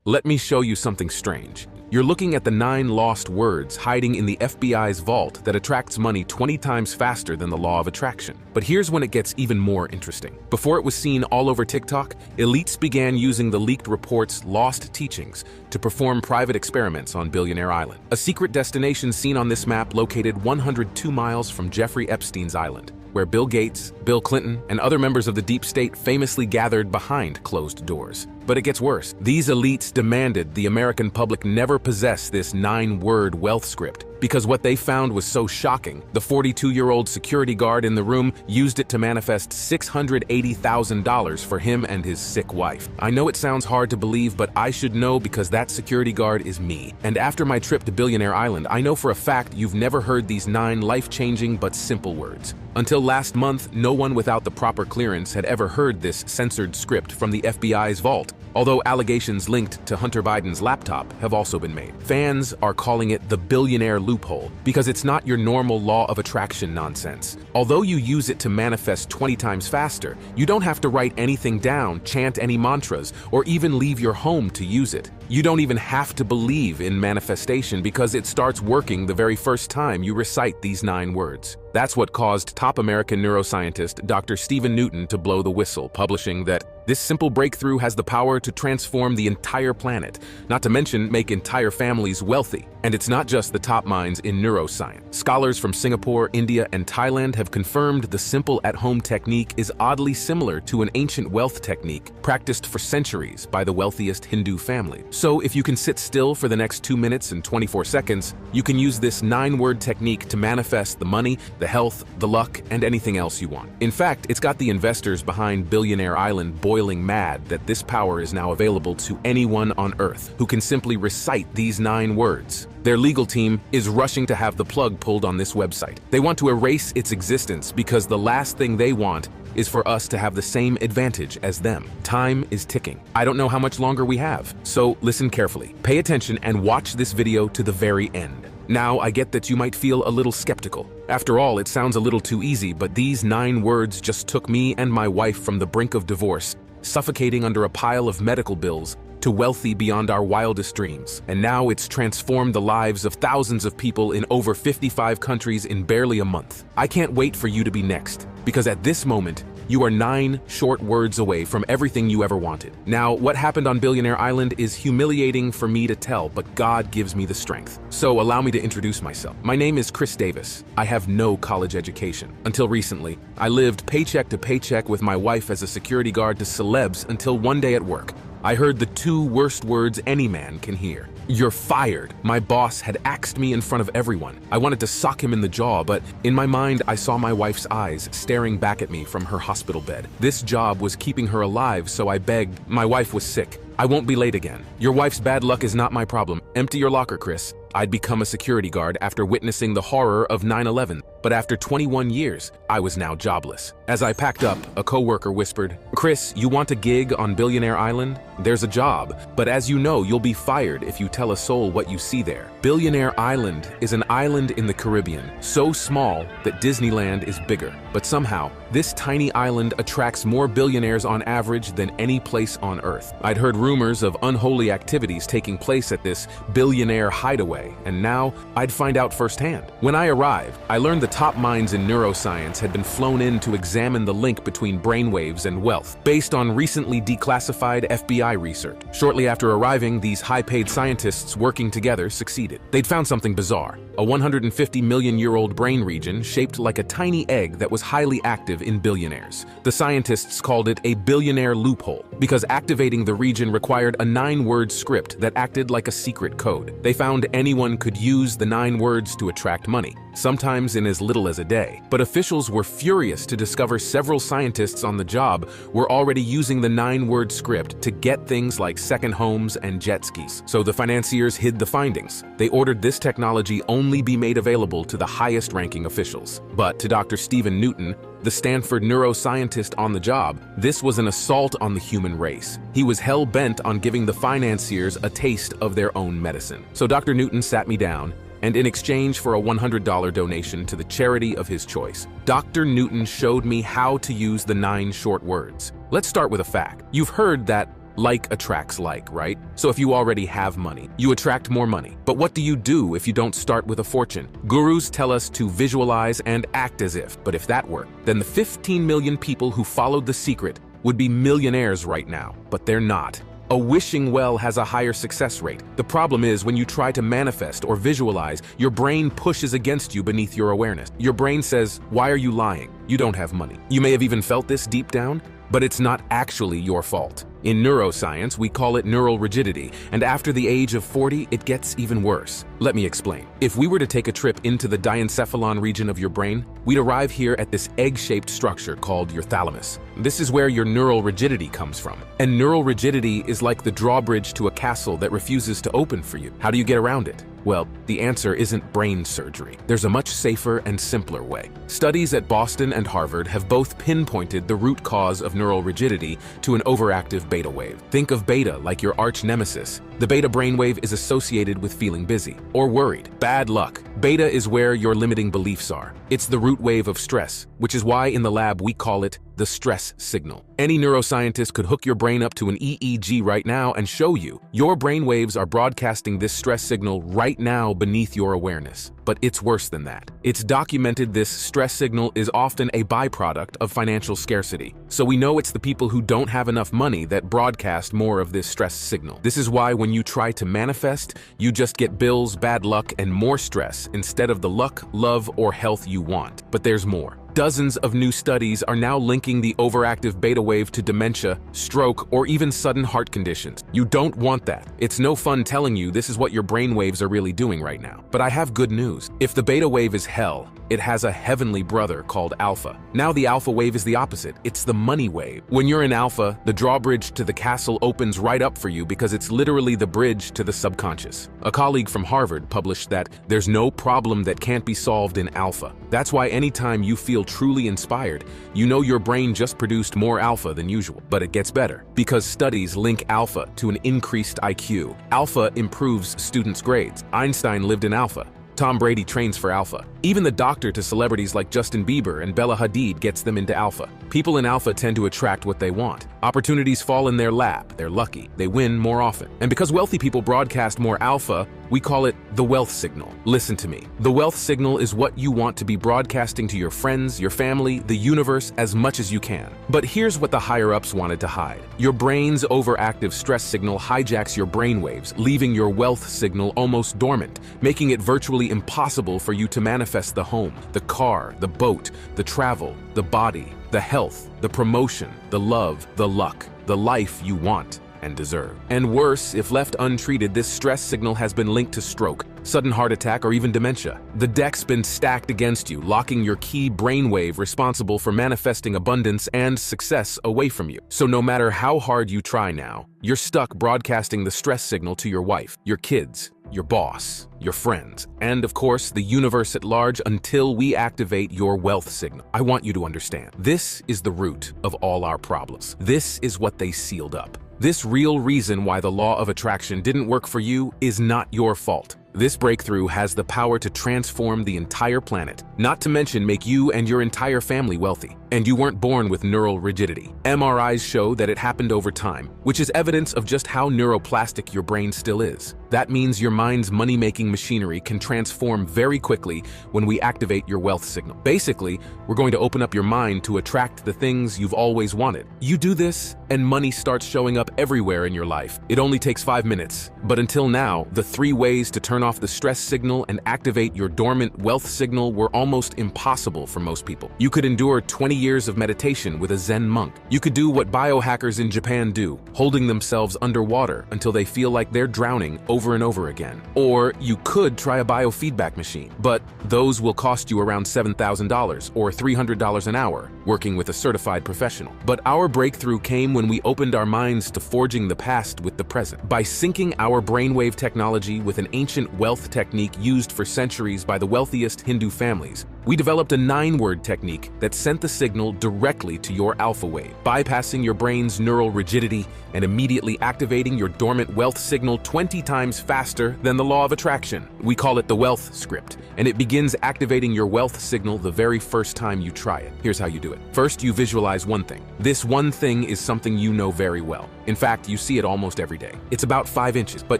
Let me show you something strange. You're looking at the 9 lost words hiding in the FBI's vault that attracts money 20 times faster than the law of attraction. But here's when it gets even more interesting. Before it was seen all over TikTok, elites began using the leaked report's lost teachings to perform private experiments on Billionaire Island, a secret destination seen on this map located 102 miles from Jeffrey Epstein's island, where Bill Gates, Bill Clinton, and other members of the deep state famously gathered behind closed doors. But it gets worse. These elites demanded the American public never possess this 9-word wealth script because what they found was so shocking. The 42-year-old security guard in the room used it to manifest $680,000 for him and his sick wife. I know it sounds hard to believe, but I should know because that security guard is me. And after my trip to Billionaire Island, I know for a fact you've never heard these 9 life-changing but simple words. Until last month, no one without the proper clearance had ever heard this censored script from the FBI's vault, although allegations linked to Hunter Biden's laptop have also been made. Fans are calling it the billionaire loophole because it's not your normal law of attraction nonsense. Although you use it to manifest 20 times faster, you don't have to write anything down, chant any mantras, or even leave your home to use it. You don't even have to believe in manifestation because it starts working the very first time you recite these 9 words. That's what caused top American neuroscientist Dr. Stephen Newton to blow the whistle, publishing that this simple breakthrough has the power to transform the entire planet, not to mention make entire families wealthy. And it's not just the top minds in neuroscience. Scholars from Singapore, India, and Thailand have confirmed the simple at-home technique is oddly similar to an ancient wealth technique practiced for centuries by the wealthiest Hindu family. So if you can sit still for the next 2 minutes and 24 seconds, you can use this 9-word technique to manifest the money, the health, the luck, and anything else you want. In fact, it's got the investors behind Billionaire Island boiling mad that this power is now available to anyone on Earth who can simply recite these 9 words. Their legal team is rushing to have the plug pulled on this website. They want to erase its existence because the last thing they want is for us to have the same advantage as them. Time is ticking. I don't know how much longer we have, so listen carefully. Pay attention and watch this video to the very end. Now, I get that you might feel a little skeptical. After all, it sounds a little too easy, but these 9 words just took me and my wife from the brink of divorce, suffocating under a pile of medical bills, to wealthy beyond our wildest dreams. And now it's transformed the lives of thousands of people in over 55 countries in barely a month. I can't wait for you to be next, because at this moment, you are 9 short words away from everything you ever wanted. Now, what happened on Billionaire Island is humiliating for me to tell, but God gives me the strength. So allow me to introduce myself. My name is Chris Davis. I have no college education. Until recently, I lived paycheck to paycheck with my wife as a security guard to celebs until one day at work, I heard the 2 worst words any man can hear. You're fired. My boss had axed me in front of everyone. I wanted to sock him in the jaw, but in my mind, I saw my wife's eyes staring back at me from her hospital bed. This job was keeping her alive, so I begged. My wife was sick. I won't be late again. Your wife's bad luck is not my problem. Empty your locker, Chris. I'd become a security guard after witnessing the horror of 9/11, but after 21 years, I was now jobless. As I packed up, a coworker whispered, Chris, you want a gig on Billionaire Island? There's a job, but as you know, you'll be fired if you tell a soul what you see there. Billionaire Island is an island in the Caribbean, so small that Disneyland is bigger. But somehow, this tiny island attracts more billionaires on average than any place on Earth. I'd heard rumors of unholy activities taking place at this billionaire hideaway, and now I'd find out firsthand. When I arrived, I learned the top minds in neuroscience had been flown in to examine the link between brainwaves and wealth, based on recently declassified FBI research. Shortly after arriving, these high-paid scientists working together succeeded. They'd found something bizarre, a 150-million-year-old brain region shaped like a tiny egg that was highly active in billionaires. The scientists called it a billionaire loophole because activating the region required a 9-word script that acted like a secret code. They found anyone could use the 9 words to attract money, sometimes in as little as a day. But officials were furious to discover several scientists on the job were already using the 9-word script to get things like second homes and jet skis. So the financiers hid the findings. They ordered this technology only be made available to the highest-ranking officials. But to Dr. Stephen Newton, the Stanford neuroscientist on the job, this was an assault on the human race. He was hell-bent on giving the financiers a taste of their own medicine. So Dr. Newton sat me down, and in exchange for a $100 donation to the charity of his choice, Dr. Newton showed me how to use the 9 short words. Let's start with a fact. You've heard that Like attracts like, right? So if you already have money, you attract more money. But what do you do if you don't start with a fortune? Gurus tell us to visualize and act as if. But if that worked, then the 15 million people who followed the secret would be millionaires right now. But they're not. A wishing well has a higher success rate. The problem is when you try to manifest or visualize, your brain pushes against you beneath your awareness. Your brain says, "Why are you lying? You don't have money." You may have even felt this deep down, but it's not actually your fault. In neuroscience, we call it neural rigidity, and after the age of 40, it gets even worse. Let me explain. If we were to take a trip into the diencephalon region of your brain, we'd arrive here at this egg-shaped structure called your thalamus. This is where your neural rigidity comes from. And neural rigidity is like the drawbridge to a castle that refuses to open for you. How do you get around it? Well, the answer isn't brain surgery. There's a much safer and simpler way. Studies at Boston and Harvard have both pinpointed the root cause of neural rigidity to an overactive beta wave. Think of beta like your arch nemesis. The beta brainwave is associated with feeling busy or worried. Bad luck. Beta is where your limiting beliefs are. It's the root wave of stress, which is why in the lab we call it the stress signal. Any neuroscientist could hook your brain up to an EEG right now and show you your brain waves are broadcasting this stress signal right now beneath your awareness. But it's worse than that. It's documented this stress signal is often a byproduct of financial scarcity. So we know it's the people who don't have enough money that broadcast more of this stress signal. This is why when you try to manifest, you just get bills, bad luck, and more stress instead of the luck, love, or health you want. But there's more. Dozens of new studies are now linking the overactive beta wave to dementia, stroke, or even sudden heart conditions. You don't want that. It's no fun telling you this is what your brain waves are really doing right now. But I have good news. If the beta wave is hell, it has a heavenly brother called alpha. Now the alpha wave is the opposite. It's the money wave. When you're in alpha, the drawbridge to the castle opens right up for you because it's literally the bridge to the subconscious. A colleague from Harvard published that there's no problem that can't be solved in alpha. That's why anytime you feel truly inspired, you know your brain just produced more alpha than usual. But it gets better, because studies link alpha to an increased IQ. Alpha improves students' grades. Einstein lived in alpha. Tom Brady trains for alpha. Even the doctor to celebrities like Justin Bieber and Bella Hadid gets them into alpha. People in alpha tend to attract what they want. Opportunities fall in their lap. They're lucky. They win more often. And because wealthy people broadcast more alpha, we call it the wealth signal. Listen to me. The wealth signal is what you want to be broadcasting to your friends, your family, the universe as much as you can. But here's what the higher-ups wanted to hide. Your brain's overactive stress signal hijacks your brain waves, leaving your wealth signal almost dormant, making it virtually impossible for you to manifest the home, the car, the boat, the travel, the body, the health, the promotion, the love, the luck, the life you want and deserve. And worse, if left untreated, this stress signal has been linked to stroke, sudden heart attack, or even dementia. The deck's been stacked against you, locking your key brainwave responsible for manifesting abundance and success away from you. So no matter how hard you try now, you're stuck broadcasting the stress signal to your wife, your kids, your boss, your friends, and of course, the universe at large until we activate your wealth signal. I want you to understand, this is the root of all our problems. This is what they sealed up. This real reason why the law of attraction didn't work for you is not your fault. This breakthrough has the power to transform the entire planet, not to mention make you and your entire family wealthy. And you weren't born with neural rigidity. MRIs show that it happened over time, which is evidence of just how neuroplastic your brain still is. That means your mind's money-making machinery can transform very quickly when we activate your wealth signal. Basically, we're going to open up your mind to attract the things you've always wanted. You do this, and money starts showing up everywhere in your life. It only takes 5 minutes. But until now, the 3 ways to turn off the stress signal and activate your dormant wealth signal were almost impossible for most people. You could endure 20 years of meditation with a Zen monk. You could do what biohackers in Japan do, holding themselves underwater until they feel like they're drowning over and over again. Or you could try a biofeedback machine, but those will cost you around $7,000 or $300 an hour, working with a certified professional. But our breakthrough came when we opened our minds to forging the past with the present. By syncing our brainwave technology with an ancient wealth technique used for centuries by the wealthiest Hindu families, We developed a 9-word technique that sent the signal directly to your alpha wave, bypassing your brain's neural rigidity and immediately activating your dormant wealth signal 20 times faster than the law of attraction. We call it the wealth script, and it begins activating your wealth signal the very first time you try it. Here's how you do it. First, you visualize one thing. This one thing is something you know very well. In fact, you see it almost every day. It's about 5 inches, but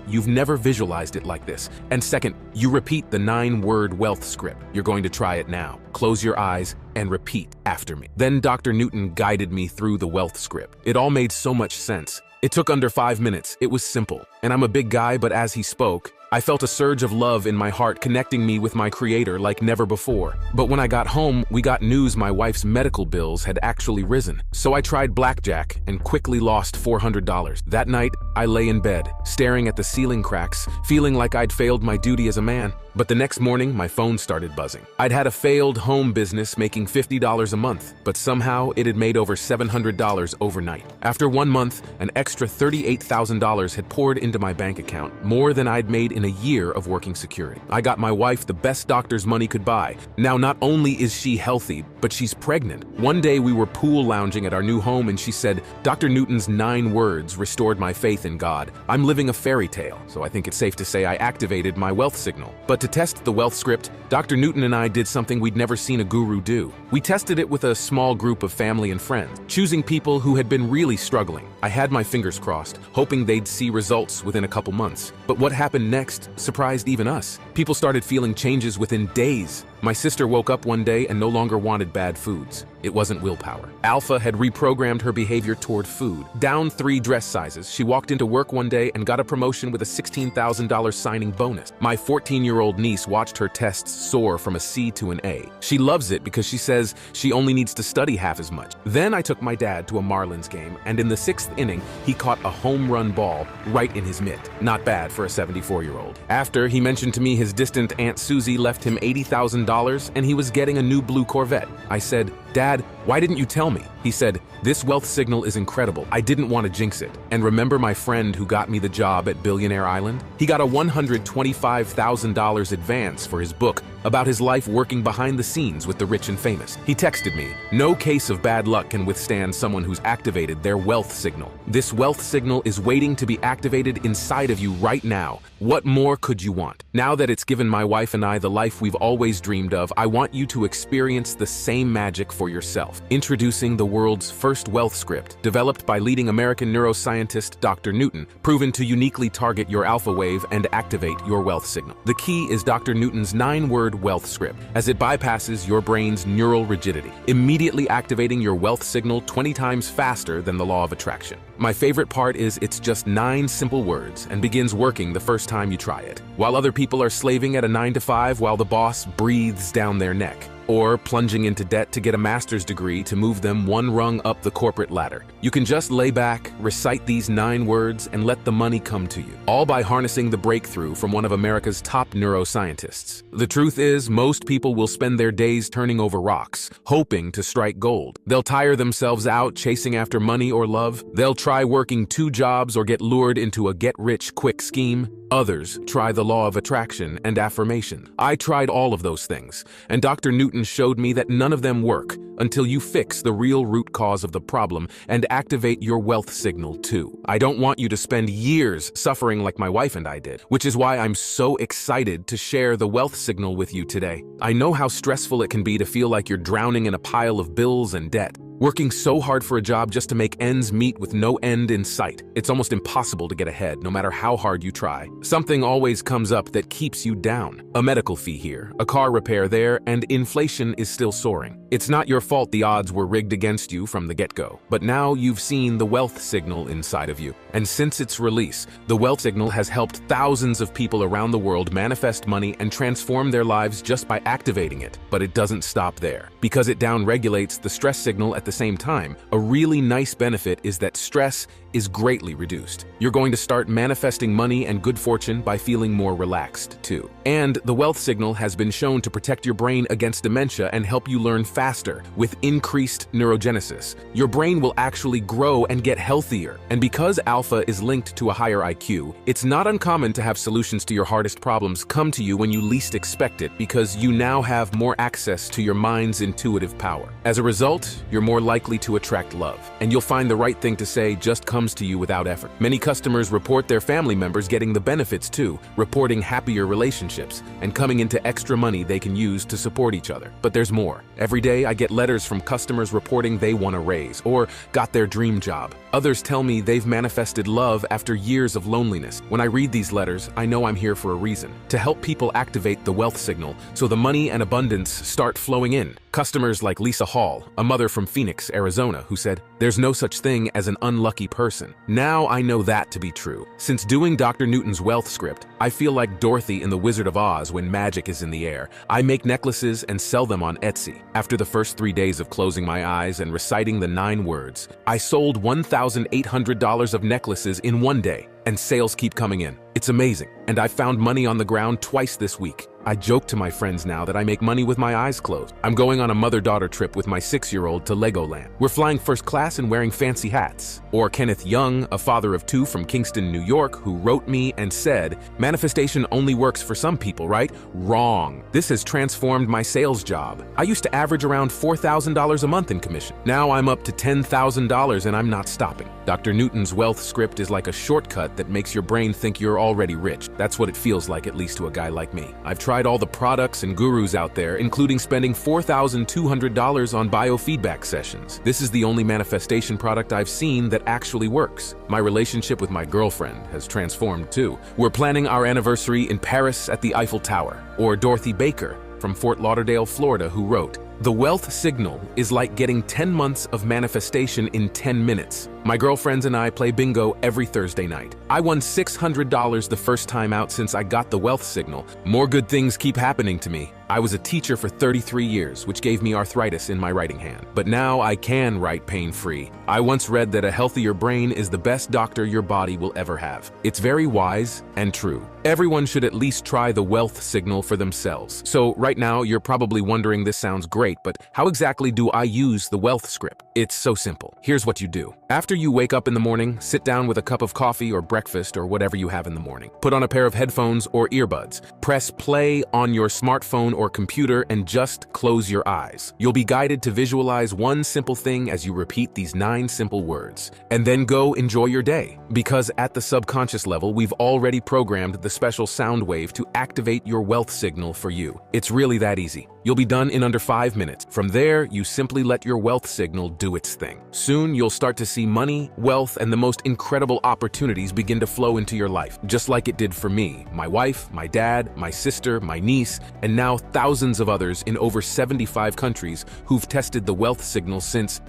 you've never visualized it like this. And second, you repeat the 9-word wealth script. You're going to try it now. Close your eyes and repeat after me. Then Dr. Newton guided me through the wealth script. It all made so much sense. It took under 5 minutes. It was simple. And I'm a big guy, but as he spoke, I felt a surge of love in my heart connecting me with my creator like never before. But when I got home, we got news my wife's medical bills had actually risen. So I tried blackjack and quickly lost $400. That night, I lay in bed, staring at the ceiling cracks, feeling like I'd failed my duty as a man. But the next morning, my phone started buzzing. I'd had a failed home business making $50 a month, but somehow it had made over $700 overnight. After 1 month, an extra $38,000 had poured into my bank account, more than I'd made in a year of working security. I got my wife the best doctor's money could buy. Now, not only is she healthy, but she's pregnant. One day we were pool lounging at our new home and she said, "Dr. Newton's 9 words restored my faith in God. I'm living a fairy tale." So I think it's safe to say I activated my wealth signal. But to test the wealth script, Dr. Newton and I did something we'd never seen a guru do. We tested it with a small group of family and friends, choosing people who had been really struggling. I had my fingers crossed, hoping they'd see results within a couple months. But what happened next surprised even us. People started feeling changes within days. My sister woke up one day and no longer wanted bad foods. It wasn't willpower. Alpha had reprogrammed her behavior toward food. Down 3 dress sizes, she walked into work one day and got a promotion with a $16,000 signing bonus. My 14-year-old niece watched her tests soar from a C to an A. She loves it because she says she only needs to study half as much. Then I took my dad to a Marlins game, and in the 6th inning, he caught a home run ball right in his mitt. Not bad for a 74-year-old. After, he mentioned to me his distant Aunt Susie left him $80,000 and he was getting a new blue Corvette. I said, "Dad, why didn't you tell me?" He said, "This wealth signal is incredible. I didn't want to jinx it." And remember my friend who got me the job at Billionaire Island? He got a $125,000 advance for his book about his life working behind the scenes with the rich and famous. He texted me, "No case of bad luck can withstand someone who's activated their wealth signal. This wealth signal is waiting to be activated inside of you right now. What more could you want?" Now that it's given my wife and I the life we've always dreamed of, I want you to experience the same magic for yourself. Introducing the world's first wealth script, developed by leading American neuroscientist Dr. Newton, proven to uniquely target your alpha wave and activate your wealth signal. The key is Dr. Newton's 9-word wealth script, as it bypasses your brain's neural rigidity, immediately activating your wealth signal 20 times faster than the law of attraction. My favorite part is it's just 9 simple words and begins working the first time you try it. While other people are slaving at a 9 to 5 while the boss breathes down their neck, or plunging into debt to get a master's degree to move them 1 rung up the corporate ladder. You can just lay back, recite these 9 words, and let the money come to you, all by harnessing the breakthrough from one of America's top neuroscientists. The truth is, most people will spend their days turning over rocks, hoping to strike gold. They'll tire themselves out chasing after money or love. They'll try working 2 jobs or get lured into a get-rich-quick scheme. Others try the law of attraction and affirmation. I tried all of those things, and Dr. Newton showed me that none of them work until you fix the real root cause of the problem and activate your wealth signal too. I don't want you to spend years suffering like my wife and I did, which is why I'm so excited to share the wealth signal with you today. I know how stressful it can be to feel like you're drowning in a pile of bills and debt, working so hard for a job just to make ends meet with no end in sight. It's almost impossible to get ahead, no matter how hard you try. Something always comes up that keeps you down. A medical fee here, a car repair there, and inflation is still soaring. It's not your fault the odds were rigged against you from the get-go, but now you've seen the wealth signal inside of you. And since its release, the wealth signal has helped thousands of people around the world manifest money and transform their lives just by activating it. But it doesn't stop there. Because it downregulates the stress signal at the same time, a really nice benefit is that stress is greatly reduced. You're going to start manifesting money and good fortune by feeling more relaxed, too. And the wealth signal has been shown to protect your brain against dementia and help you learn faster with increased neurogenesis. Your brain will actually grow and get healthier. And because alpha is linked to a higher IQ, it's not uncommon to have solutions to your hardest problems come to you when you least expect it, because you now have more access to your mind's intuitive power. As a result, you're more likely to attract love, and you'll find the right thing to say just comes to you without effort. Many customers report their family members getting the benefits too, reporting happier relationships, and coming into extra money they can use to support each other. But there's more. Every day I get letters from customers reporting they want a raise or got their dream job. Others tell me they've manifested love after years of loneliness. When I read these letters, I know I'm here for a reason: to help people activate the wealth signal so the money and abundance start flowing in. Customers like Lisa Hall, a mother from Phoenix, Arizona, who said, "There's no such thing as an unlucky person." Now I know that to be true. Since doing Dr. Newton's wealth script, I feel like Dorothy in The Wizard of Oz when magic is in the air. I make necklaces and sell them on Etsy. After the first 3 days of closing my eyes and reciting the 9 words, I sold $1,800 of necklaces in 1 day, and sales keep coming in. It's amazing. And I found money on the ground twice this week. I joke to my friends now that I make money with my eyes closed. I'm going on a mother-daughter trip with my 6-year-old to Legoland. We're flying first class and wearing fancy hats. Or Kenneth Young, a father of 2 from Kingston, New York, who wrote me and said, "Manifestation only works for some people, right?" Wrong. This has transformed my sales job. I used to average around $4,000 a month in commission. Now I'm up to $10,000 and I'm not stopping. Dr. Newton's wealth script is like a shortcut that makes your brain think you're already rich. That's what it feels like, at least to a guy like me. I've tried all the products and gurus out there, including spending $4,200 on biofeedback sessions. This is the only manifestation product I've seen that actually works. My relationship with my girlfriend has transformed too. We're planning our anniversary in Paris at the Eiffel Tower. Or Dorothy Baker from Fort Lauderdale, Florida, who wrote, "The wealth signal is like getting 10 months of manifestation in 10 minutes. My girlfriends and I play bingo every Thursday night. I won $600 the first time out since I got the wealth signal. More good things keep happening to me. I was a teacher for 33 years, which gave me arthritis in my writing hand. But now I can write pain-free. I once read that a healthier brain is the best doctor your body will ever have. It's very wise and true. Everyone should at least try the wealth signal for themselves." So right now you're probably wondering, this sounds great, but how exactly do I use the wealth script? It's so simple. Here's what you do. After you wake up in the morning, sit down with a cup of coffee or breakfast or whatever you have in the morning. Put on a pair of headphones or earbuds. Press play on your smartphone or computer and just close your eyes. You'll be guided to visualize one simple thing as you repeat these 9 simple words. And then go enjoy your day. Because at the subconscious level, we've already programmed the special sound wave to activate your wealth signal for you. It's really that easy. You'll be done in under 5 minutes. From there, you simply let your wealth signal do its thing. Soon, you'll start to see money, wealth, and the most incredible opportunities begin to flow into your life, just like it did for me, my wife, my dad, my sister, my niece, and now thousands of others in over 75 countries who've tested the wealth signal since.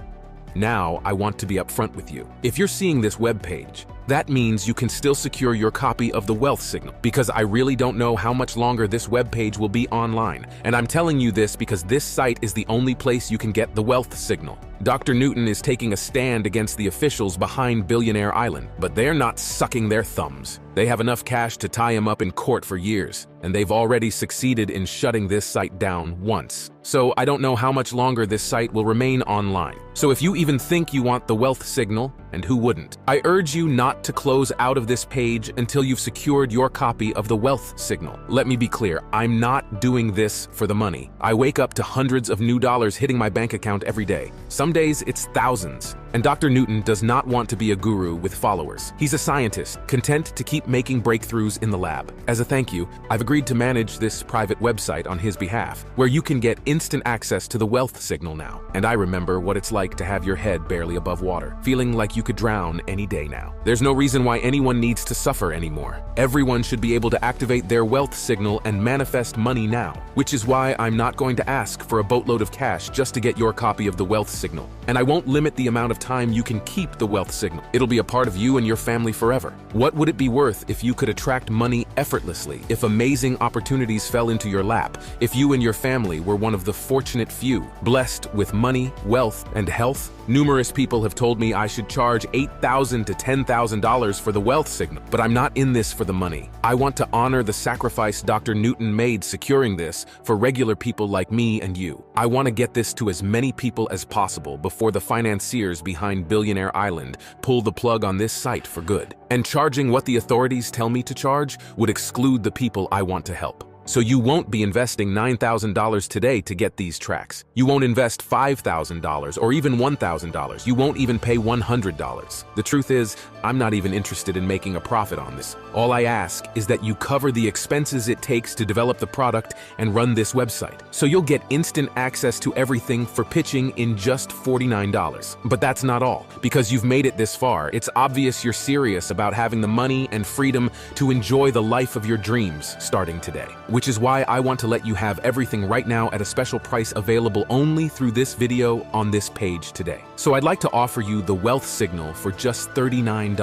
Now, I want to be upfront with you. If you're seeing this webpage, that means you can still secure your copy of the wealth signal, because I really don't know how much longer this webpage will be online. And I'm telling you this because this site is the only place you can get the wealth signal. Dr. Newton is taking a stand against the officials behind Billionaire Island, but they're not sucking their thumbs. They have enough cash to tie him up in court for years, and they've already succeeded in shutting this site down once. So I don't know how much longer this site will remain online. So if you even think you want the wealth signal, and who wouldn't, I urge you not to close out of this page until you've secured your copy of the wealth signal. Let me be clear, I'm not doing this for the money. I wake up to hundreds of new dollars hitting my bank account every day. Some days it's thousands. And Dr. Newton does not want to be a guru with followers. He's a scientist, content to keep making breakthroughs in the lab. As a thank you, I've agreed to manage this private website on his behalf, where you can get instant access to the wealth signal now. And I remember what it's like to have your head barely above water, feeling like you could drown any day now. There's no reason why anyone needs to suffer anymore. Everyone should be able to activate their wealth signal and manifest money now, which is why I'm not going to ask for a boatload of cash just to get your copy of the wealth signal. And I won't limit the amount of time you can keep the wealth signal. It'll be a part of you and your family forever. What would it be worth if you could attract money effortlessly, if amazing opportunities fell into your lap, if you and your family were one of the fortunate few, blessed with money, wealth, and health? Numerous people have told me I should charge $8,000 to $10,000 for the wealth signal, but I'm not in this for the money. I want to honor the sacrifice Dr. Newton made securing this for regular people like me and you. I want to get this to as many people as possible before the financiers behind Billionaire Island pull the plug on this site for good. And charging what the authorities tell me to charge would exclude the people I want to help. So you won't be investing $9,000 today to get these tracks. You won't invest $5,000 or even $1,000. You won't even pay $100. The truth is, I'm not even interested in making a profit on this. All I ask is that you cover the expenses it takes to develop the product and run this website. So you'll get instant access to everything for pitching in just $49. But that's not all. Because you've made it this far, it's obvious you're serious about having the money and freedom to enjoy the life of your dreams starting today. Which is why I want to let you have everything right now at a special price available only through this video on this page today. So I'd like to offer you the wealth signal for just $39.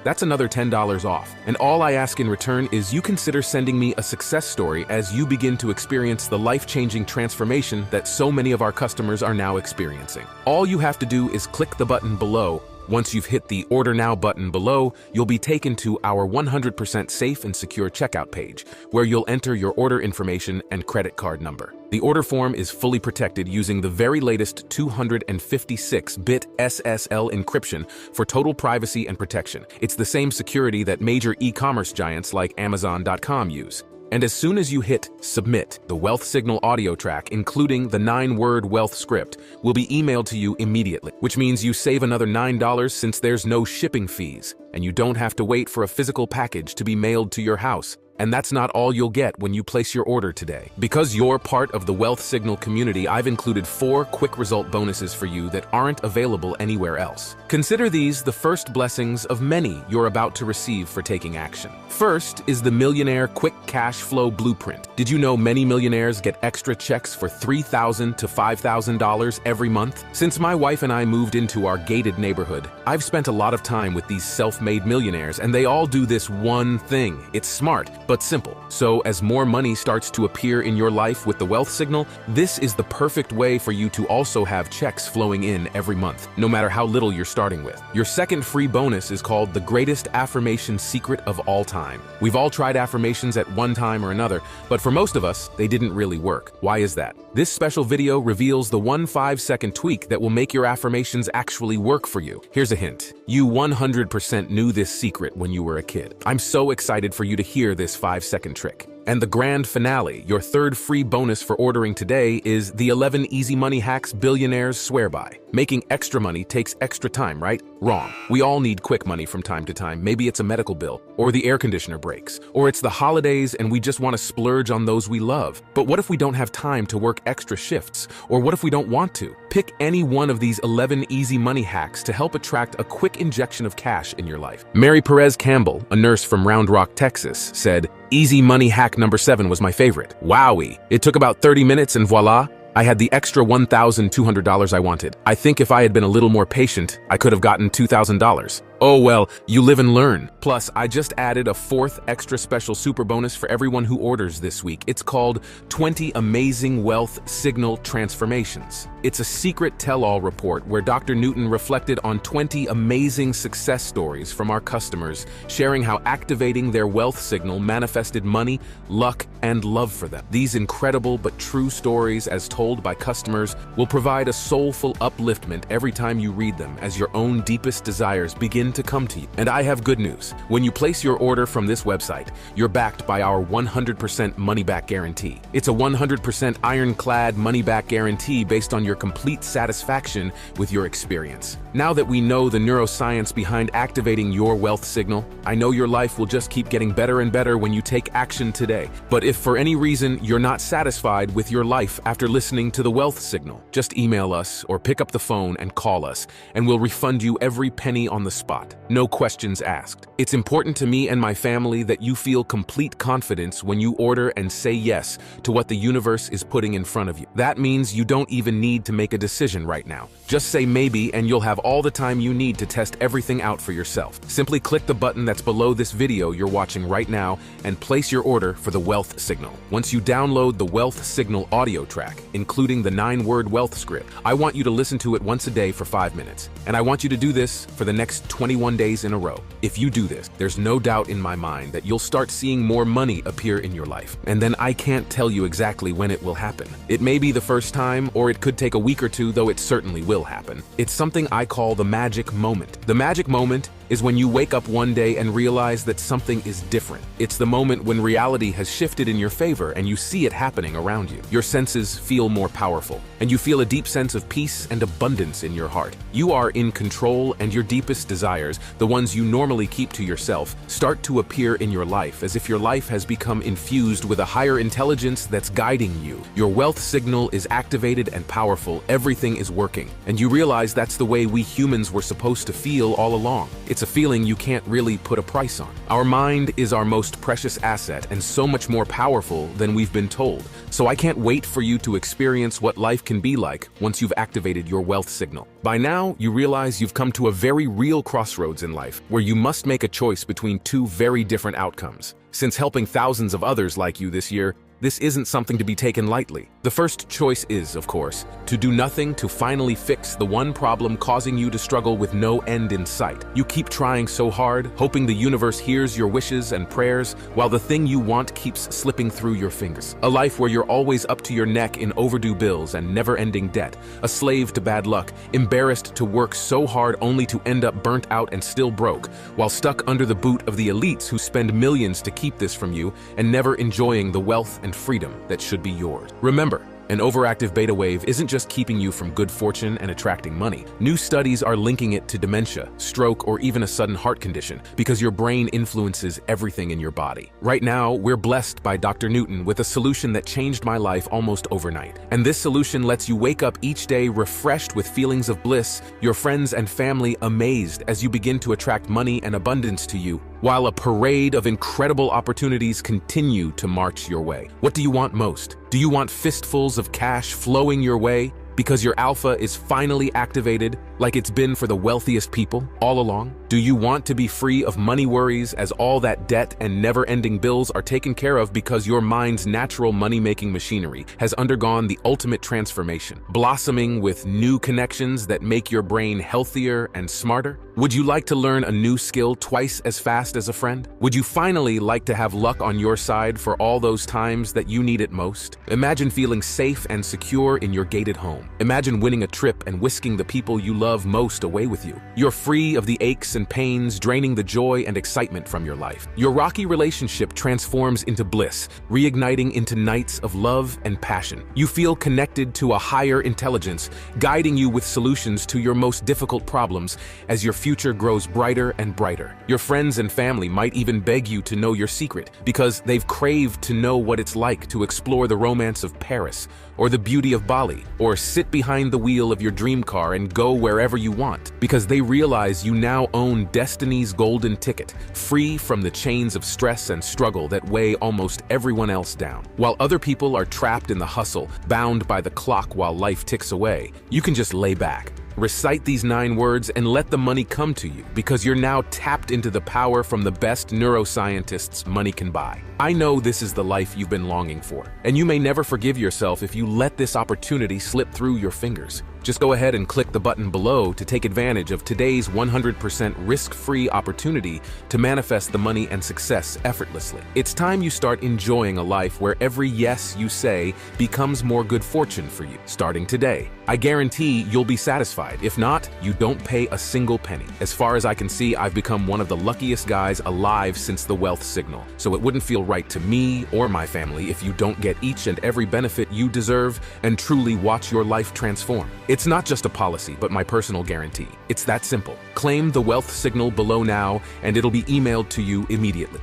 That's another $10 off. And all I ask in return is you consider sending me a success story as you begin to experience the life-changing transformation that so many of our customers are now experiencing. All you have to do is click the button below. Once you've hit the Order Now button below, you'll be taken to our 100% safe and secure checkout page, where you'll enter your order information and credit card number. The order form is fully protected using the very latest 256-bit SSL encryption for total privacy and protection. It's the same security that major e-commerce giants like Amazon.com use. And as soon as you hit Submit, the Wealth Signal audio track, including the 9-word wealth script, will be emailed to you immediately, which means you save another $9 since there's no shipping fees, and you don't have to wait for a physical package to be mailed to your house. And that's not all you'll get when you place your order today. Because you're part of the Wealth Signal community, I've included 4 quick result bonuses for you that aren't available anywhere else. Consider these the first blessings of many you're about to receive for taking action. First is the Millionaire Quick Cash Flow Blueprint. Did you know many millionaires get extra checks for $3,000 to $5,000 every month? Since my wife and I moved into our gated neighborhood, I've spent a lot of time with these self-made millionaires, and they all do this one thing. It's smart, but simple. So as more money starts to appear in your life with the wealth signal, this is the perfect way for you to also have checks flowing in every month, no matter how little you're starting with. Your second free bonus is called the greatest affirmation secret of all time. We've all tried affirmations at one time or another, but for most of us, they didn't really work. Why is that? This special video reveals the 5-second tweak that will make your affirmations actually work for you. Here's a hint. You 100% knew this secret when you were a kid. I'm so excited for you to hear this 5-second trick. And the grand finale, your third free bonus for ordering today, is the 11 easy money hacks billionaires swear by. Making extra money takes extra time, right? Wrong. We all need quick money from time to time. Maybe it's a medical bill, or the air conditioner breaks, or it's the holidays and we just want to splurge on those we love. But what if we don't have time to work extra shifts? Or what if we don't want to? Pick any one of these 11 easy money hacks to help attract a quick injection of cash in your life. Mary Perez Campbell, a nurse from Round Rock, Texas, said, "Easy money hack number 7 was my favorite. Wowie. It took about 30 minutes and voila, I had the extra $1,200 I wanted. I think if I had been a little more patient, I could have gotten $2,000. Oh well, you live and learn. Plus, I just added a 4th extra special super bonus for everyone who orders this week. It's called 20 Amazing Wealth Signal Transformations. It's a secret tell-all report where Dr. Newton reflected on 20 amazing success stories from our customers, sharing how activating their wealth signal manifested money, luck, and love for them. These incredible but true stories, as told by customers, will provide a soulful upliftment every time you read them as your own deepest desires begin to come to you. And I have good news. When you place your order from this website, you're backed by our 100% money-back guarantee. It's a 100% ironclad money-back guarantee based on your complete satisfaction with your experience. Now that we know the neuroscience behind activating your wealth signal, I know your life will just keep getting better and better when you take action today. But if for any reason you're not satisfied with your life after listening to the wealth signal, just email us or pick up the phone and call us, and we'll refund you every penny on the spot. spot. No questions asked. It's important to me and my family that you feel complete confidence when you order and say yes to what the universe is putting in front of you. That means you don't even need to make a decision right now. Just say maybe and you'll have all the time you need to test everything out for yourself. Simply click the button that's below this video you're watching right now and place your order for the wealth signal. Once you download the wealth signal audio track, including the 9-word wealth script, I want you to listen to it once a day for 5 minutes. And I want you to do this for the next 21 days in a row. If you do this, there's no doubt in my mind that you'll start seeing more money appear in your life. And then I can't tell you exactly when it will happen. It may be the first time, or it could take a week or two, though it certainly will happen. It's something I call the magic moment. The magic moment is when you wake up one day and realize that something is different. It's the moment when reality has shifted in your favor and you see it happening around you. Your senses feel more powerful, and you feel a deep sense of peace and abundance in your heart. You are in control, and your deepest desires, the ones you normally keep to yourself, start to appear in your life as if your life has become infused with a higher intelligence that's guiding you. Your wealth signal is activated and powerful, everything is working, and you realize that's the way we humans were supposed to feel all along. It's a feeling you can't really put a price on. Our mind is our most precious asset and so much more powerful than we've been told. So I can't wait for you to experience what life can be like once you've activated your wealth signal. By now, you realize you've come to a very real crossroads in life where you must make a choice between two very different outcomes. Since helping thousands of others like you this year, this isn't something to be taken lightly. The first choice is, of course, to do nothing to finally fix the one problem causing you to struggle with no end in sight. You keep trying so hard, hoping the universe hears your wishes and prayers, while the thing you want keeps slipping through your fingers. A life where you're always up to your neck in overdue bills and never-ending debt. A slave to bad luck, embarrassed to work so hard only to end up burnt out and still broke, while stuck under the boot of the elites who spend millions to keep this from you and never enjoying the wealth and freedom that should be yours. Remember, an overactive beta wave isn't just keeping you from good fortune and attracting money. New studies are linking it to dementia, stroke, or even a sudden heart condition because your brain influences everything in your body. Right now, we're blessed by Dr. Newton with a solution that changed my life almost overnight. And this solution lets you wake up each day refreshed with feelings of bliss, your friends and family amazed as you begin to attract money and abundance to you, while a parade of incredible opportunities continue to march your way. What do you want most? Do you want fistfuls of cash flowing your way because your alpha is finally activated like it's been for the wealthiest people all along? Do you want to be free of money worries as all that debt and never-ending bills are taken care of because your mind's natural money-making machinery has undergone the ultimate transformation, blossoming with new connections that make your brain healthier and smarter? Would you like to learn a new skill twice as fast as a friend? Would you finally like to have luck on your side for all those times that you need it most? Imagine feeling safe and secure in your gated home. Imagine winning a trip and whisking the people you love most away with you. You're free of the aches and pains, draining the joy and excitement from your life. Your rocky relationship transforms into bliss, reigniting into nights of love and passion. You feel connected to a higher intelligence, guiding you with solutions to your most difficult problems as your future grows brighter and brighter. Your friends and family might even beg you to know your secret because they've craved to know what it's like to explore the romance of Paris or the beauty of Bali, or sit behind the wheel of your dream car and go wherever you want, because they realize you now own destiny's golden ticket, free from the chains of stress and struggle that weigh almost everyone else down. While other people are trapped in the hustle, bound by the clock while life ticks away, you can just lay back. Recite these 9 words and let the money come to you, because you're now tapped into the power from the best neuroscientists money can buy. I know this is the life you've been longing for, and you may never forgive yourself if you let this opportunity slip through your fingers. Just go ahead and click the button below to take advantage of today's 100% risk-free opportunity to manifest the money and success effortlessly. It's time you start enjoying a life where every yes you say becomes more good fortune for you, starting today. I guarantee you'll be satisfied. If not, you don't pay a single penny. As far as I can see, I've become one of the luckiest guys alive since the wealth signal, so it wouldn't feel right to me or my family if you don't get each and every benefit you deserve and truly watch your life transform. It's not just a policy, but my personal guarantee. It's that simple. Claim the wealth signal below now, and it'll be emailed to you immediately.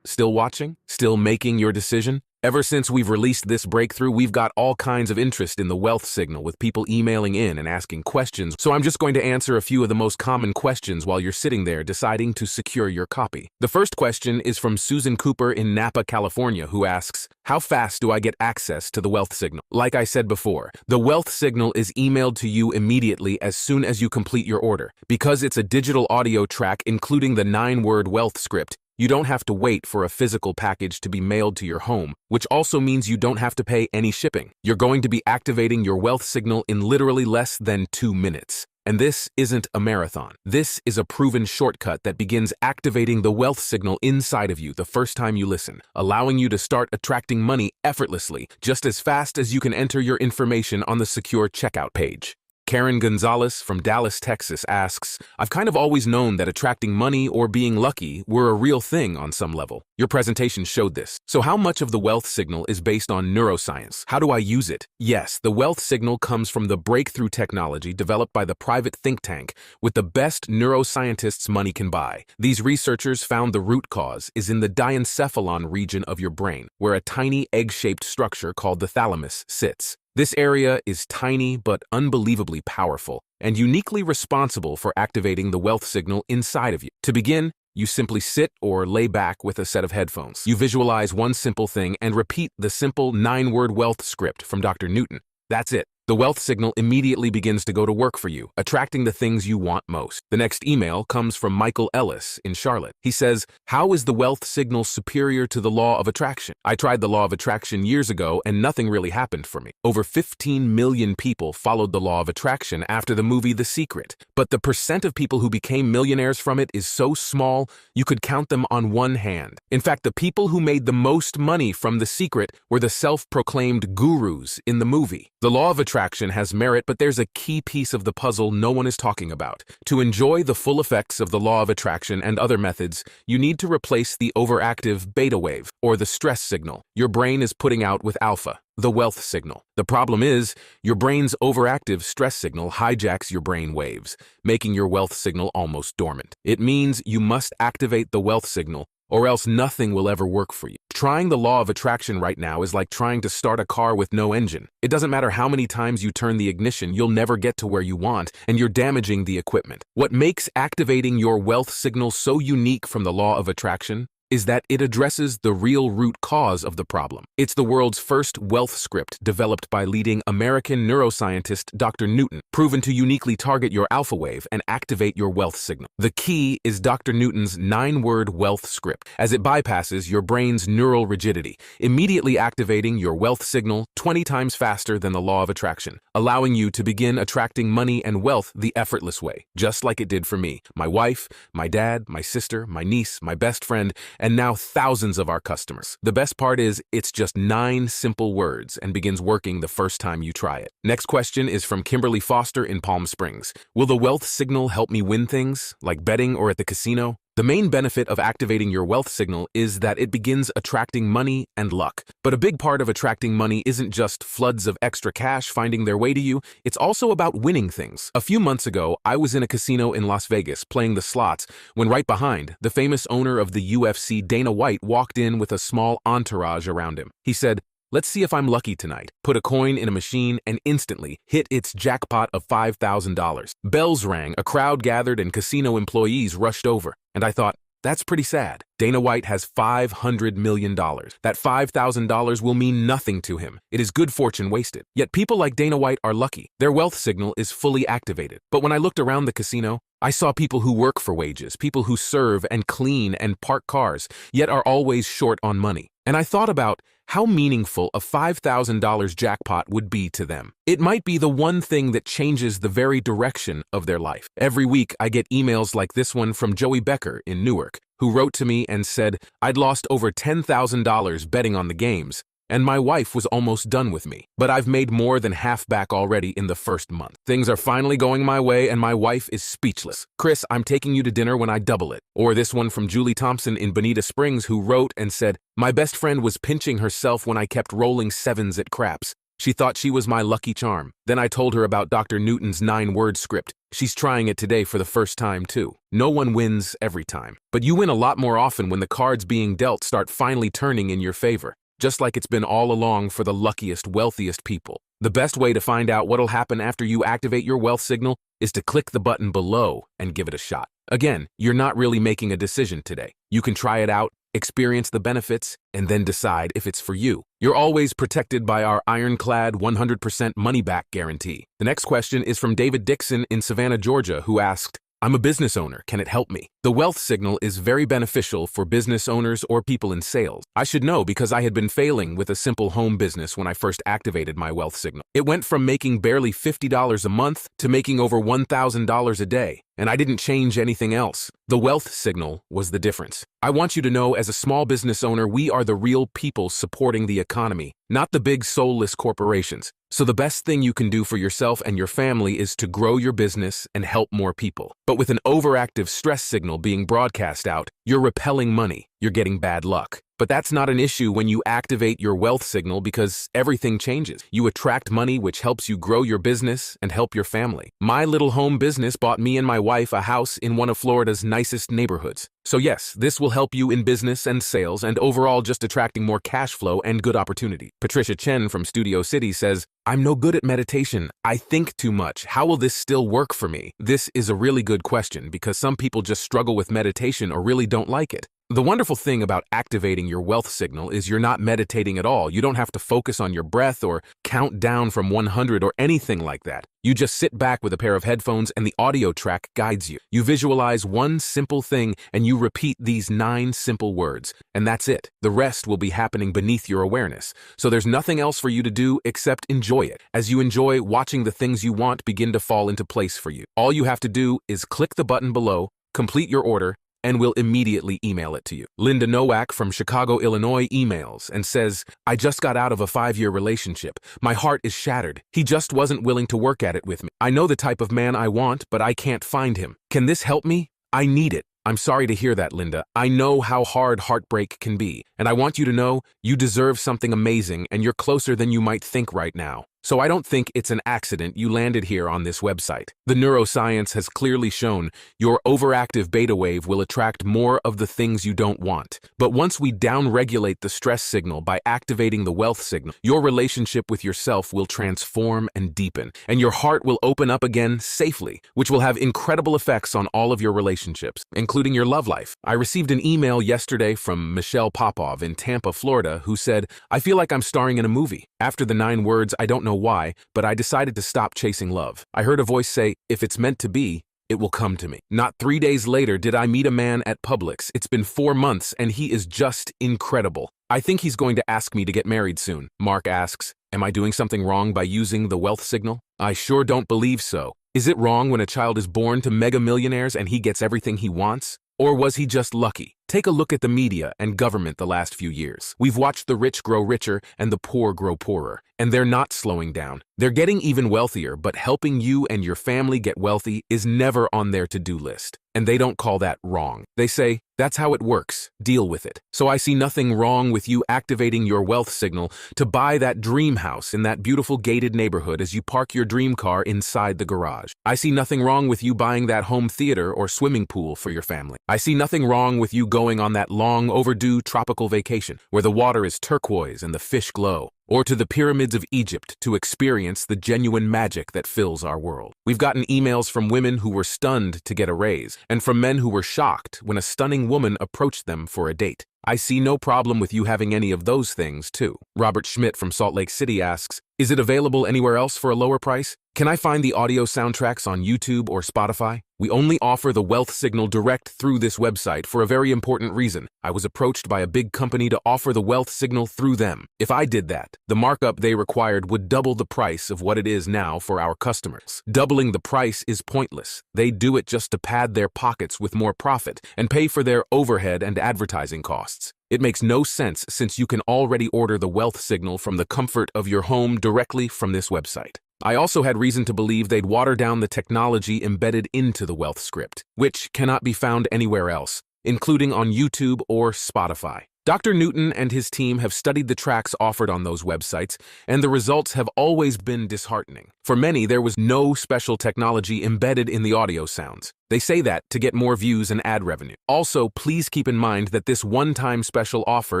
Still watching? Still making your decision? Ever since we've released this breakthrough, we've got all kinds of interest in the wealth signal with people emailing in and asking questions. So I'm just going to answer a few of the most common questions while you're sitting there deciding to secure your copy. The first question is from Susan Cooper in Napa, California, who asks, how fast do I get access to the wealth signal? Like I said before, the wealth signal is emailed to you immediately as soon as you complete your order. Because it's a digital audio track including the 9-word wealth script, you don't have to wait for a physical package to be mailed to your home, which also means you don't have to pay any shipping. You're going to be activating your wealth signal in literally less than 2 minutes. And this isn't a marathon. This is a proven shortcut that begins activating the wealth signal inside of you the first time you listen, allowing you to start attracting money effortlessly, just as fast as you can enter your information on the secure checkout page. Karen Gonzalez from Dallas, Texas asks, I've kind of always known that attracting money or being lucky were a real thing on some level. Your presentation showed this. So how much of the wealth signal is based on neuroscience? How do I use it? Yes, the wealth signal comes from the breakthrough technology developed by the private think tank with the best neuroscientists money can buy. These researchers found the root cause is in the diencephalon region of your brain, where a tiny egg-shaped structure called the thalamus sits. This area is tiny but unbelievably powerful and uniquely responsible for activating the wealth signal inside of you. To begin, you simply sit or lay back with a set of headphones. You visualize one simple thing and repeat the simple 9-word wealth script from Dr. Newton. That's it. The wealth signal immediately begins to go to work for you, attracting the things you want most. The next email comes from Michael Ellis in Charlotte. He says, how is the wealth signal superior to the law of attraction? I tried the law of attraction years ago and nothing really happened for me. Over 15 million people followed the law of attraction after the movie The Secret, but the percent of people who became millionaires from it is so small you could count them on one hand. In fact, the people who made the most money from The Secret were the self-proclaimed gurus in the movie. The law of attraction has merit, but there's a key piece of the puzzle no one is talking about. To enjoy the full effects of the law of attraction and other methods, you need to replace the overactive beta wave, or the stress signal, your brain is putting out with alpha, the wealth signal. The problem is, your brain's overactive stress signal hijacks your brain waves, making your wealth signal almost dormant. It means you must activate the wealth signal, or else nothing will ever work for you. Trying the law of attraction right now is like trying to start a car with no engine. It doesn't matter how many times you turn the ignition, you'll never get to where you want, and you're damaging the equipment. What makes activating your wealth signal so unique from the law of attraction is that it addresses the real root cause of the problem. It's the world's first wealth script developed by leading American neuroscientist Dr. Newton, proven to uniquely target your alpha wave and activate your wealth signal. The key is Dr. Newton's 9-word wealth script, as it bypasses your brain's neural rigidity, immediately activating your wealth signal 20 times faster than the law of attraction, allowing you to begin attracting money and wealth the effortless way, just like it did for me, my wife, my dad, my sister, my niece, my best friend, and now thousands of our customers. The best part is it's just 9 simple words and begins working the first time you try it. Next question is from Kimberly Foster in Palm Springs. Will the wealth signal help me win things, like betting or at the casino? The main benefit of activating your wealth signal is that it begins attracting money and luck. But a big part of attracting money isn't just floods of extra cash finding their way to you, it's also about winning things. A few months ago, I was in a casino in Las Vegas playing the slots when right behind, the famous owner of the UFC, Dana White, walked in with a small entourage around him. He said, "Let's see if I'm lucky tonight." Put a coin in a machine and instantly hit its jackpot of $5,000. Bells rang, a crowd gathered, and casino employees rushed over. And I thought, that's pretty sad. Dana White has $500 million. That $5,000 will mean nothing to him. It is good fortune wasted. Yet people like Dana White are lucky. Their wealth signal is fully activated. But when I looked around the casino, I saw people who work for wages, people who serve and clean and park cars, yet are always short on money. And I thought about how meaningful a $5,000 jackpot would be to them. It might be the one thing that changes the very direction of their life. Every week, I get emails like this one from Joey Becker in Newark, who wrote to me and said, "I'd lost over $10,000 betting on the games, and my wife was almost done with me. But I've made more than half back already in the first month. Things are finally going my way and my wife is speechless. Chris, I'm taking you to dinner when I double it." Or this one from Julie Thompson in Bonita Springs, who wrote and said, "My best friend was pinching herself when I kept rolling 7s at craps. She thought she was my lucky charm. Then I told her about Dr. Newton's 9-word script. She's trying it today for the first time too. No one wins every time, but you win a lot more often when the cards being dealt start finally turning in your favor. just like it's been all along for the luckiest, wealthiest people. The best way to find out what'll happen after you activate your wealth signal is to click the button below and give it a shot. Again, you're not really making a decision today. You can try it out, experience the benefits, and then decide if it's for you. You're always protected by our ironclad 100% money-back guarantee. The next question is from David Dixon in Savannah, Georgia, who asked, I'm a business owner. Can it help me? The wealth signal is very beneficial for business owners or people in sales. I should know because I had been failing with a simple home business when I first activated my wealth signal. It went from making barely $50 a month to making over $1,000 a day, and I didn't change anything else. The wealth signal was the difference. I want you to know, as a small business owner, we are the real people supporting the economy, not the big soulless corporations. So the best thing you can do for yourself and your family is to grow your business and help more people. But with an overactive stress signal being broadcast out, you're repelling money. You're getting bad luck. But that's not an issue when you activate your wealth signal, because everything changes. You attract money, which helps you grow your business and help your family. My little home business bought me and my wife a house in one of Florida's nicest neighborhoods. So yes, this will help you in business and sales and overall just attracting more cash flow and good opportunity. Patricia Chen from Studio City says, I'm no good at meditation. I think too much. How will this still work for me? This is a really good question because some people just struggle with meditation or really don't like it. The wonderful thing about activating your wealth signal is you're not meditating at all. You don't have to focus on your breath or count down from 100 or anything like that. You just sit back with a pair of headphones and the audio track guides you. You visualize one simple thing and you repeat these 9 simple words, and that's it. The rest will be happening beneath your awareness. So there's nothing else for you to do except enjoy it. As you enjoy watching the things you want begin to fall into place for you. All you have to do is click the button below, complete your order, and we'll immediately email it to you. Linda Nowak from Chicago, Illinois emails and says, I just got out of a 5-year relationship. My heart is shattered. He just wasn't willing to work at it with me. I know the type of man I want, but I can't find him. Can this help me? I need it. I'm sorry to hear that, Linda. I know how hard heartbreak can be, and I want you to know you deserve something amazing and you're closer than you might think right now. So I don't think it's an accident you landed here on this website. The neuroscience has clearly shown your overactive beta wave will attract more of the things you don't want. But once we downregulate the stress signal by activating the wealth signal, your relationship with yourself will transform and deepen, and your heart will open up again safely, which will have incredible effects on all of your relationships, including your love life. I received an email yesterday from Michelle Popov in Tampa, Florida, who said, I feel like I'm starring in a movie. After the 9 words, I don't know why, but I decided to stop chasing love. I heard a voice say, if it's meant to be, it will come to me. Not 3 days later did I meet a man at Publix. It's been 4 months and he is just incredible. I think he's going to ask me to get married soon. Mark asks, am I doing something wrong by using the wealth signal? I sure don't believe so. Is it wrong when a child is born to mega millionaires and he gets everything he wants? Or was he just lucky? Take a look at the media and government the last few years. We've watched the rich grow richer and the poor grow poorer, and they're not slowing down. They're getting even wealthier, but helping you and your family get wealthy is never on their to-do list. And they don't call that wrong. They say, that's how it works. Deal with it. So I see nothing wrong with you activating your wealth signal to buy that dream house in that beautiful gated neighborhood as you park your dream car inside the garage. I see nothing wrong with you buying that home theater or swimming pool for your family. I see nothing wrong with you going on that long overdue tropical vacation where the water is turquoise and the fish glow, or to the pyramids of Egypt to experience the genuine magic that fills our world. We've gotten emails from women who were stunned to get a raise, and from men who were shocked when a stunning woman approached them for a date. I see no problem with you having any of those things, too. Robert Schmidt from Salt Lake City asks, is it available anywhere else for a lower price? Can I find the audio soundtracks on YouTube or Spotify? We only offer the wealth signal direct through this website for a very important reason. I was approached by a big company to offer the wealth signal through them. If I did that, the markup they required would double the price of what it is now for our customers. Doubling the price is pointless. They do it just to pad their pockets with more profit and pay for their overhead and advertising costs. It makes no sense since you can already order the wealth signal from the comfort of your home directly from this website. I also had reason to believe they'd water down the technology embedded into the wealth script, which cannot be found anywhere else, including on YouTube or Spotify. Dr. Newton and his team have studied the tracks offered on those websites, and the results have always been disheartening. For many, there was no special technology embedded in the audio sounds. They say that to get more views and ad revenue. Also, please keep in mind that this one-time special offer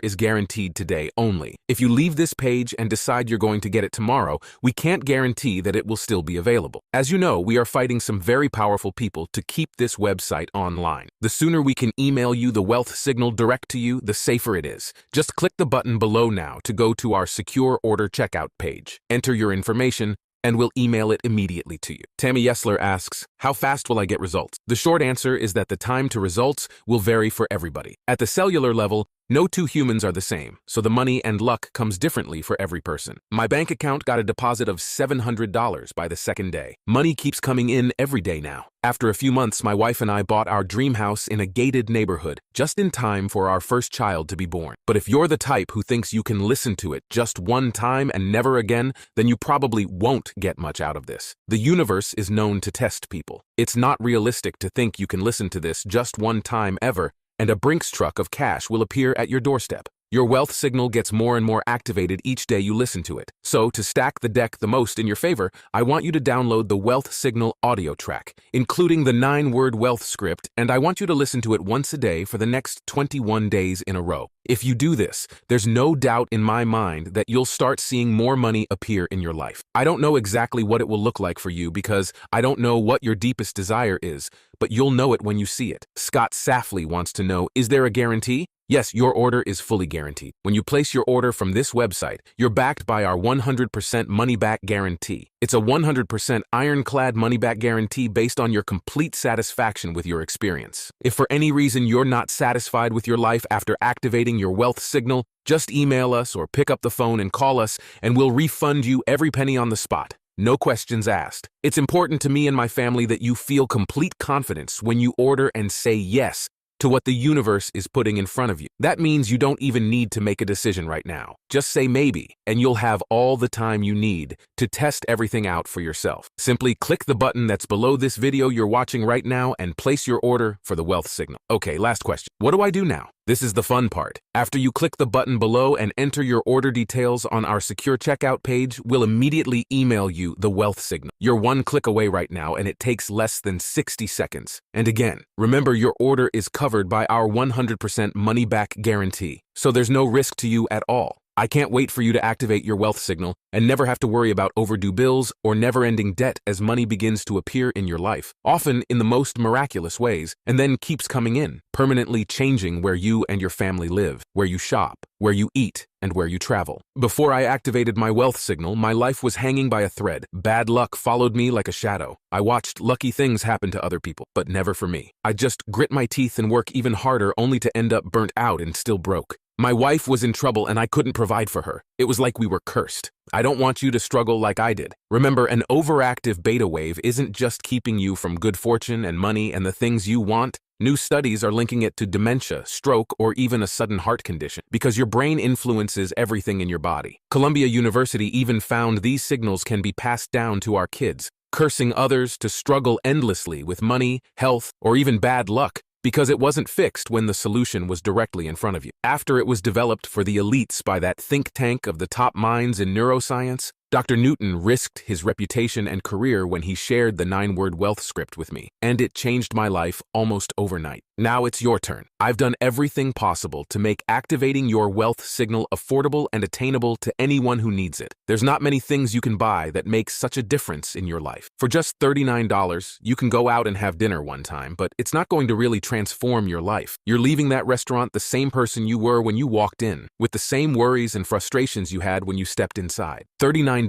is guaranteed today only. If you leave this page and decide you're going to get it tomorrow, we can't guarantee that it will still be available. As you know, we are fighting some very powerful people to keep this website online. The sooner we can email you the wealth signal direct to you, the safer it is. Just click the button below now to go to our secure order checkout page. Enter your information, and we'll email it immediately to you. Tammy Yesler asks, how fast will I get results? The short answer is that the time to results will vary for everybody. At the cellular level, no two humans are the same, so the money and luck comes differently for every person. My bank account got a deposit of $700 by the second day. Money keeps coming in every day now. After a few months, my wife and I bought our dream house in a gated neighborhood, just in time for our first child to be born. But if you're the type who thinks you can listen to it just one time and never again, then you probably won't get much out of this. The universe is known to test people. It's not realistic to think you can listen to this just one time ever, and a Brinks truck of cash will appear at your doorstep. Your wealth signal gets more and more activated each day you listen to it. So, to stack the deck the most in your favor, I want you to download the Wealth Signal audio track, including the 9-word wealth script, and I want you to listen to it once a day for the next 21 days in a row. If you do this, there's no doubt in my mind that you'll start seeing more money appear in your life. I don't know exactly what it will look like for you because I don't know what your deepest desire is, but you'll know it when you see it. Scott Safley wants to know, is there a guarantee? Yes, your order is fully guaranteed. When you place your order from this website, you're backed by our 100% money-back guarantee. It's a 100% ironclad money-back guarantee based on your complete satisfaction with your experience. If for any reason you're not satisfied with your life after activating your wealth signal, just email us or pick up the phone and call us, and we'll refund you every penny on the spot. No questions asked. It's important to me and my family that you feel complete confidence when you order and say yes to what the universe is putting in front of you. That means you don't even need to make a decision right now. Just say maybe, and you'll have all the time you need to test everything out for yourself. Simply click the button that's below this video you're watching right now and place your order for the wealth signal. Okay, last question. What do I do now? This is the fun part. After you click the button below and enter your order details on our secure checkout page, we'll immediately email you the wealth signal. You're one click away right now, and it takes less than 60 seconds. And again, remember your order is covered by our 100% money-back guarantee, so there's no risk to you at all. I can't wait for you to activate your wealth signal and never have to worry about overdue bills or never-ending debt as money begins to appear in your life, often in the most miraculous ways, and then keeps coming in, permanently changing where you and your family live, where you shop, where you eat, and where you travel. Before I activated my wealth signal, my life was hanging by a thread. Bad luck followed me like a shadow. I watched lucky things happen to other people, but never for me. I just grit my teeth and work even harder only to end up burnt out and still broke. My wife was in trouble and I couldn't provide for her. It was like we were cursed. I don't want you to struggle like I did. Remember, an overactive beta wave isn't just keeping you from good fortune and money and the things you want. New studies are linking it to dementia, stroke, or even a sudden heart condition because your brain influences everything in your body. Columbia University even found these signals can be passed down to our kids, cursing others to struggle endlessly with money, health, or even bad luck, because it wasn't fixed when the solution was directly in front of you. After it was developed for the elites by that think tank of the top minds in neuroscience, Dr. Newton risked his reputation and career when he shared the 9-word wealth script with me, and it changed my life almost overnight. Now it's your turn. I've done everything possible to make activating your wealth signal affordable and attainable to anyone who needs it. There's not many things you can buy that make such a difference in your life. For just $39, you can go out and have dinner one time, but it's not going to really transform your life. You're leaving that restaurant the same person you were when you walked in, with the same worries and frustrations you had when you stepped inside. $39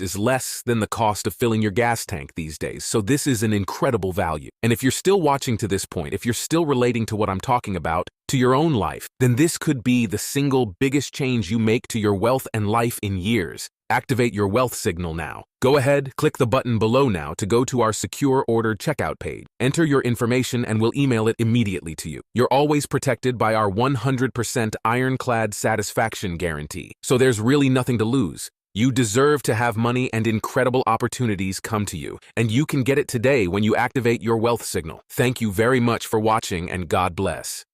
is less than the cost of filling your gas tank these days, so this is an incredible value. And if you're still watching to this point, if you're still relating to what I'm talking about, to your own life, then this could be the single biggest change you make to your wealth and life in years. Activate your wealth signal now. Go ahead, click the button below now to go to our secure order checkout page. Enter your information and we'll email it immediately to you. You're always protected by our 100% ironclad satisfaction guarantee, so there's really nothing to lose. You deserve to have money and incredible opportunities come to you, and you can get it today when you activate your wealth signal. Thank you very much for watching, and God bless.